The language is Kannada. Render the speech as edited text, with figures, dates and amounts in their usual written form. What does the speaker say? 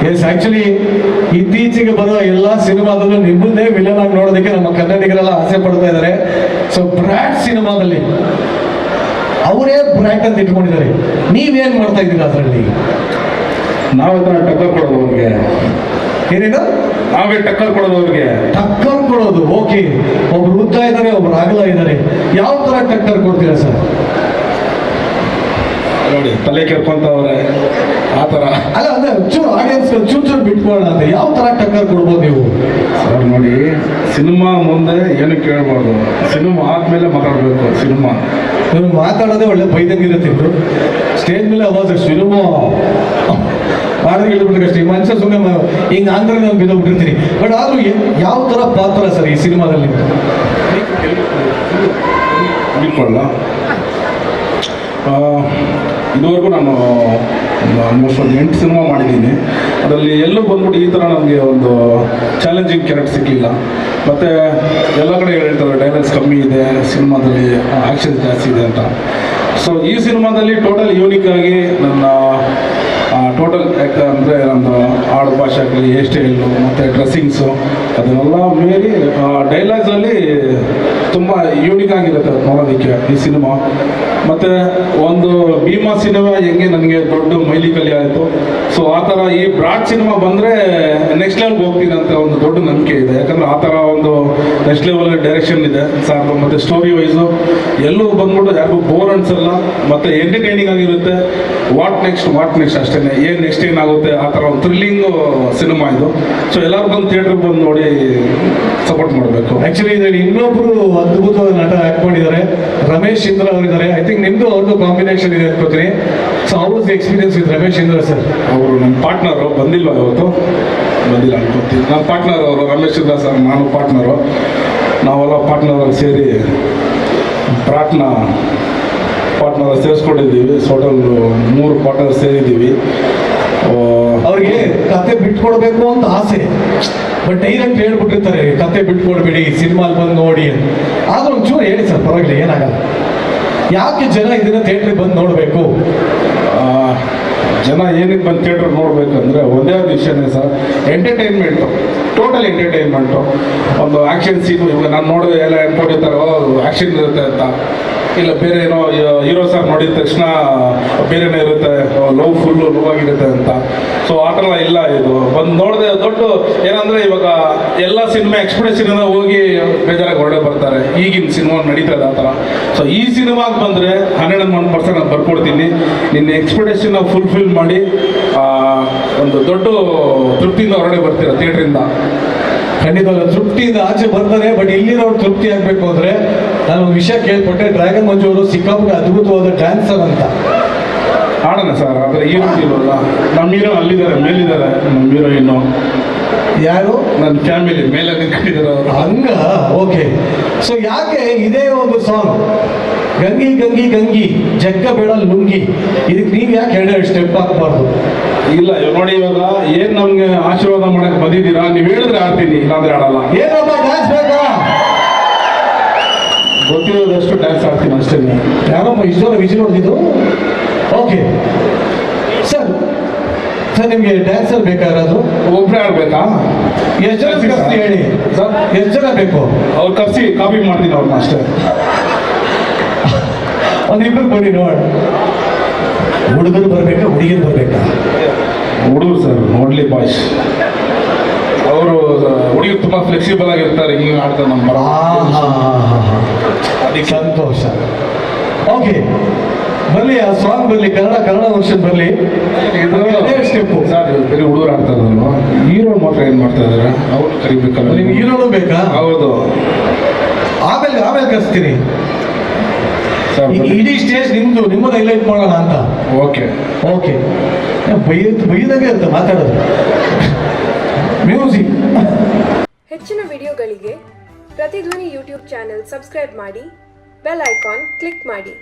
ಎಸ್, ಆಕ್ಚುಲಿ ಇತ್ತೀಚೆಗೆ ಬರೋ ಎಲ್ಲಾ ಸಿನಿಮಾದಲ್ಲೂ ನಿಮ್ಮನ್ನೇ ವಿಲನ್ ಆಗಿ ನೋಡೋದಕ್ಕೆ ನಮ್ಮ ಕನ್ನಡಿಗರೆಲ್ಲ ಆಸೆ ಪಡ್ತಾ ಇದ್ದಾರೆ. ಸೊ ಬ್ರ್ಯಾಟ್ ಸಿನಿಮಾದಲ್ಲಿ ಅವರೇ ಬ್ರ್ಯಾಟ್ ಅಂತ ಇಟ್ಕೊಂಡಿದ್ದಾರೆ. ನೀವೇನ್ ಮಾಡ್ತಾ ಇದ್ದೀರಾ ಅದರಲ್ಲಿ? ನಾವು ಟಕ್ಕರ್ ಕೊಡೋದು ಅವ್ರಿಗೆ. ಏನೇನು? ನಾವೇ ಟಕ್ಕರ್ ಕೊಡೋದು ಅವ್ರಿಗೆ. ಟಕ್ಕರ್ ಕೊಡೋದು, ಓಕೆ. ಒಬ್ರು ಉದ್ದ ಇದ್ದಾರೆ, ಒಬ್ರು ಅಗಲ ಇದ್ದಾರೆ. ಯಾವ ತರ ಟಕ್ಕರ್ ಕೊಡ್ತೀರಾ ಸರ್? ನೋಡಿ, ತಲೆ ಕೆರ್ಕೊಂತವ್ರೆ ಆ ತರ. ಅಲ್ಲ ಅಂದ್ರೆ ಚೂರು ಆಡಿಯನ್ಸ್ ಚೂರು ಬಿಟ್ಕೊಳ್ಳೋಣ ಅಂತ ಯಾವ ತರ ಟಕ್ಕರ್ ಕೊಡ್ಬೋದು ನೀವು? ಸರ್ ನೋಡಿ, ಸಿನಿಮಾ ಮುಂದೆ ಏನು ಕೇಳ್ಬಾರ್ದು, ಸಿನಿಮಾ ಆದ್ಮೇಲೆ ಮಾತಾಡ್ಬೇಕು. ಸಿನಿಮಾ ನೀವು ಮಾತಾಡೋದೇ ಒಳ್ಳೆ ಬೈದಂಗಿರುತ್ತೆ. ಸ್ಟೇಜ್ ಮೇಲೆ ಅವಾಜ್ ಸಿನಿಮಾ ಮಾಡಿದ್ರೆ ಹೇಳ್ಬಿಟ್ರೆ ಈ ಮನುಷ್ಯ ಸುಮ್ಮನೆ ಹಿಂಗೆ ಅಂದ್ರೆ ನಾನು ಬಿದ್ದೋಗ್ಬಿಟ್ಟಿರ್ತೀನಿ. ಬಟ್ ಆದ್ರೂ ಯಾವ ತರ ಪಾತ್ರ ಸರ್ ಈ ಸಿನಿಮಾದಲ್ಲಿ? ಬಿಟ್ಕೊಳ್ಳ ಇದುವರೆಗೂ ನಾನು ಆಲ್ಮೋಸ್ಟ್ ಒಂದು 8 ಸಿನಿಮಾ ಮಾಡಿದ್ದೀನಿ. ಅದರಲ್ಲಿ ಎಲ್ಲೂ ಬಂದ್ಬಿಟ್ಟು ಈ ಥರ ನನಗೆ ಒಂದು ಚಾಲೆಂಜಿಂಗ್ ಕ್ಯಾರೆಕ್ಟರ್ ಸಿಗಲಿಲ್ಲ. ಮತ್ತು ಎಲ್ಲ ಕಡೆ ಹೇಳ್ತಾರೆ ಡೈಲಾಗ್ಸ್ ಕಮ್ಮಿ ಇದೆ ಸಿನಿಮಾದಲ್ಲಿ, ಆ್ಯಕ್ಷನ್ ಜಾಸ್ತಿ ಇದೆ ಅಂತ. ಸೊ ಈ ಸಿನಿಮಾದಲ್ಲಿ ಟೋಟಲ್ ಯೂನಿಕ್ ಆಗಿ ನನ್ನ ಟೋಟಲ್ ಯಾಕಂದರೆ ನಮ್ಮದು ಆಡು ಭಾಷೆ ಆಗಲಿ, ಹೇರ್ ಸ್ಟೈಲು ಮತ್ತು ಡ್ರೆಸ್ಸಿಂಗ್ಸು ಅದನ್ನೆಲ್ಲ ಮೀರಿ ಡೈಲಾಗ್ಸಲ್ಲಿ ತುಂಬ ಯೂನಿಕ್ ಆಗಿರುತ್ತೆ ನೋಡೋದಕ್ಕೆ ಈ ಸಿನಿಮಾ. ಮತ್ತು ಒಂದು ಭೀಮಾ ಸಿನಿಮಾ ಹೆಂಗೆ ನನಗೆ ದೊಡ್ಡ ಮೈಲಿಗಲ್ಲಿ ಆಯಿತು, ಸೊ ಆ ಥರ ಈ ಬ್ರಾಡ್ ಸಿನಿಮಾ ಬಂದರೆ ನೆಕ್ಸ್ಟ್ ಲೆವೆಲ್ಗೆ ಹೋಗ್ತೀನಿ ಅಂತ ಒಂದು ದೊಡ್ಡ ನಂಬಿಕೆ ಇದೆ. ಯಾಕಂದರೆ ಆ ಥರ ಒಂದು ನೆಕ್ಸ್ಟ್ ಲೆವೆಲ್ ಡೈರೆಕ್ಷನ್ ಇದೆ ಸರ್. ಮತ್ತು ಸ್ಟೋರಿ ವೈಸು ಎಲ್ಲೂ ಬಂದ್ಬಿಟ್ಟು ಯಾರಿಗೂ ಬೋರ್ ಅನ್ಸಲ್ಲ, ಮತ್ತು ಎಂಟರ್ಟೈನಿಂಗ್ ಆಗಿರುತ್ತೆ. ವಾಟ್ ನೆಕ್ಸ್ಟ್ ಅಷ್ಟೇ, ಏನು ನೆಕ್ಸ್ಟ್ ಏನಾಗುತ್ತೆ ಆ ಥರ ಒಂದು ಥ್ರಿಲ್ಲಿಂಗು ಸಿನಿಮಾ ಇದು. ಸೊ ಎಲ್ಲರೂ ಬಂದು ಥಿಯೇಟ್ರಿಗೆ ಬಂದು ನೋಡಿ ಸಪೋರ್ಟ್ ಮಾಡಬೇಕು. ಆ್ಯಕ್ಚುಲಿ ಇದರಲ್ಲಿ ಇನ್ನೊಬ್ಬರು ಅದ್ಭುತವಾದ ನಟ ಆ್ಯಕ್ಟ್ ಮಾಡಿದ್ದಾರೆ, ರಮೇಶ್ ಇಂದ್ರ ಅವರಿದ್ದಾರೆ. ಐ ಥಿಂಕ್ ನಿಮ್ಮದು ಅವ್ರದ್ದು ಕಾಂಬಿನೇಷನ್ ಇದೆ ಅನ್ಕೋತೀನಿ. So how was the experience with Ramesh Indra sir? ಅವರು ನಮ್ಮ ಪಾರ್ಟ್ನರು ಬಂದಿಲ್ಲ ಅನ್ಕೋತೀನಿ. ನನ್ನ ಪಾರ್ಟ್ನರ್ ಅವರು ರಮೇಶ್ ಇಂದ್ರ ಸರ್, ನಾನು ಪಾರ್ಟ್ನರು. ನಾವೆಲ್ಲ ಪಾರ್ಟ್ನರ್ ಸೇರಿ ಪಾರ್ಟ್ನರ್ ಸೇರಿಸ್ಕೊಂಡಿದ್ದೀವಿ. ಟೋಟಲ್ 3 ಪಾರ್ಟ್ನರ್ ಸೇರಿದ್ದೀವಿ. ಅವ್ರಿಗೆ ಕತೆ ಬಿಟ್ಕೊಡ್ಬೇಕು ಅಂತ ಆಸೆ, ಬಟ್ ಡೈರೆಕ್ಟ್ ಹೇಳ್ಬಿಟ್ಟಿರ್ತಾರೆ ಕತೆ ಬಿಟ್ಕೊಡ್ಬೇಡಿ, ಸಿನಿಮಾಲ್ ಬಂದು ನೋಡಿ ಅಂತ. ಆದ್ರೂ ಒಂಚೂರು ಹೇಳಿ ಸರ್, ಪರವಾಗಿಲ್ಲ, ಏನಾಗಲ್ಲ. ಯಾಕೆ ಜನ ಇದನ್ನ ಥಿಯೇಟ್ರಿಗೆ ಬಂದು ನೋಡಬೇಕು? ಜನ ಏನಕ್ಕೆ ಬಂದು ಥಿಯೇಟ್ರಿಗೆ ನೋಡಬೇಕಂದ್ರೆ ಒಂದೇ ಒಂದು ವಿಷಯನೇ ಸರ್, ಎಂಟರ್ಟೈನ್ಮೆಂಟು, ಟೋಟಲ್ ಎಂಟರ್ಟೈನ್ಮೆಂಟು. ಒಂದು ಆ್ಯಕ್ಷನ್ ಸೀನು ಇವಾಗ ನಾನು ನೋಡಿದ್ರೆ ಎಲ್ಲ ಅನ್ಕೊಂಡಿರ್ತಾರೆ ಆ್ಯಕ್ಷನ್ ಇರುತ್ತೆ ಅಂತ. ಇಲ್ಲ ಬೇರೆ ಏನೋ ಹೀರೋ ಸರ್ ನೋಡಿದ ತಕ್ಷಣ ಬೇರೆನೇ ಇರುತ್ತೆ, ಲವ್ ಆಗಿರುತ್ತೆ ಅಂತ. ಸೊ ಆ ಥರ ಇಲ್ಲ. ಇದು ಬಂದು ನೋಡಿದೆ ದೊಡ್ಡ ಏನಂದರೆ ಇವಾಗ ಎಲ್ಲ ಸಿನಿಮಾ ಎಕ್ಸ್ಪೆಕ್ಟೇಷನ್ ಹೋಗಿ ಬೇಜಾರಾಗಿ ಹೊರಡೆ ಬರ್ತಾರೆ. ಈಗಿನ ಸಿನಿಮಾ ನಡೀತಾ ಇದೆ ಆ ಥರ. ಸೊ ಈ ಸಿನಿಮಾಗೆ ಬಂದರೆ 101% ನಾನು ಬರ್ಕೊಡ್ತೀನಿ. ನಿನ್ನ ಎಕ್ಸ್ಪೆಕ್ಟೇಷನ್ ಫುಲ್ಫಿಲ್ ಮಾಡಿ ಒಂದು ದೊಡ್ಡ ತೃಪ್ತಿಯಿಂದ ಹೊರಡೆ ಬರ್ತೀರ ಥಿಯೇಟ್ರಿಂದ. ಖಂಡಿತವಾಗ್ಲೂ ತೃಪ್ತಿಯಿಂದ ಆಚೆ ಬರ್ತಾರೆ. ಬಟ್ ಇಲ್ಲಿರೋರು ತೃಪ್ತಿ ಆಗಬೇಕು ಅಂದರೆ ನಾನು ಒಂದು ವಿಷಯ ಕೇಳ್ಪಟ್ಟೆ, ಡ್ರ್ಯಾಗನ್ ಮಂಜು ಅವರು ಸಿಕ್ಕಾಪಟ್ಟೆ ಅದ್ಭುತವಾದ ಡ್ಯಾನ್ಸರ್ ಅಂತ. ಆಡೋಣ ಸರ್, ಆದರೆ ಹೀರೋಯಿನ್ ಇಲ್ವಲ್ಲ. ನಮ್ಮ ಹೀರೋ ಅಲ್ಲಿದ್ದಾರೆ, ಮೇಲಿದ್ದಾರೆ ನಮ್ಮ ಹೀರೋಯಿನ್ನು. ಯಾರು? ನನ್ನ ಫ್ಯಾಮಿಲಿ ಮೇಲೆ ನಿಂತಿದ್ದಾರೆ ಅವರು. ಹಂಗ, ಓಕೆ. ಸೊ ಯಾಕೆ ಇದೇ ಒಂದು ಸಾಂಗ್ ಗಂಗಿ ಗಂಗಿ ಗಂಗಿ ಜಗ್ಗ ಬೇಡ ಲುಂಗಿ, ಇದಕ್ಕೆ ನೀವು ಯಾಕೆ 2 ಸ್ಟೆಪ್ ಹಾಕ್ಬಾರ್ದು? ಇಲ್ಲ ನೋಡಿ, ಇವಾಗ ಏನ್ ನಮ್ಗೆ ಆಶೀರ್ವಾದ ಮಾಡಕ್ ಬಂದಿದ್ದೀರಾ, ನೀವು ಹೇಳಿದ್ರೆ ಆಡ್ತೀನಿ, ಇಲ್ಲಾಂದ್ರೆ ಆಡಲ್ಲ. ಏನಪ್ಪ ಡ್ಯಾನ್ಸ್ ಬೇಕಾ? ಗೊತ್ತಿರೋದಷ್ಟು ಡ್ಯಾನ್ಸ್ ಆಡ್ತೀನಿ ಅಷ್ಟೇ. ಯಾರಪ್ಪ ಇಷ್ಟೊಂದು ವಿಜಿಲ್ ಹೊಡೆದಿದ್ದು? ಓಕೆ ಸರ್, ನಿಮಗೆ ಡ್ಯಾನ್ಸರ್ ಬೇಕಾಗಿರೋದು ಒಬ್ಬರೇ ಆಡ್ಬೇಕಾ? ಎಷ್ಟು ಜನ ಕರ್ಸಿ ಹೇಳಿ ಸರ್, ಎಷ್ಟು ಜನ ಬೇಕು? ಅವ್ರು ಕರ್ಸಿ ಕಾಪಿ ಮಾಡ್ತೀನಿ ಅವ್ರನ್ನ ಅಷ್ಟೇ. ಒಂದಿಬ್ರು ಕೊಡಿ ನೋಡ. ಹುಡುಗರು ಬರ್ಬೇಕಾ ಹುಡುಗಿರು ಬರ್ಬೇಕಾ? ಹುಡುಗರು ಸರ್, ಓನ್ಲಿ ಬಾಯ್ಸ್. ಅವರು ಹುಡುಗರು ತುಂಬಾ ಫ್ಲೆಕ್ಸಿಬಲ್ ಆಗಿರ್ತಾರೆ, ಹಿಂಗೆ ಆಡ್ತಾರೆ ನಮ್ಮ ಬರ. ಅದಕ್ಕೆ ಸಂತೋಷ. ಓಕೆ, ಬರಲಿ ಆ ಸಾಂಗ್ ಬರಲಿ, ಕನ್ನಡ ವರ್ಷನ್ ಬರಲಿ. ಸ್ಟೆಪ್ಪು ಸರ್, ಬೇರೆ ಹುಡುಗರು ಆಡ್ತಾರಲ್ವ, ಹೀರೋ ಮಾತ್ರ ಏನು ಮಾಡ್ತಾ ಇದಾರೆ, ಅವ್ರು ಕರಿಬೇಕಲ್ಲ. ನಿಮ್ಗೆ ಹೀರೋನು ಬೇಕಾ? ಹೌದು. ಆಮೇಲೆ ಕಳಿಸ್ತೀನಿ. ಇಡೀ ಸ್ಟೇಜ್ ನಿಮ್ಮನ್ನ ಹೈಲೈಟ್ ಮಾಡೋಣ ಅಂತ. ಓಕೆ ಬೈದಂಗೆ ಇರುತ್ತೆ ಮಾತಾಡೋದು. ಮ್ಯೂಸಿಕ್. ಹೆಚ್ಚಿನ ವಿಡಿಯೋಗಳಿಗೆ ಪ್ರತಿಧ್ವನಿ ಯೂಟ್ಯೂಬ್ ಚಾನೆಲ್ ಸಬ್ಸ್ಕ್ರೈಬ್ ಮಾಡಿ, ಬೆಲ್ ಐಕಾನ್ ಕ್ಲಿಕ್ ಮಾಡಿ.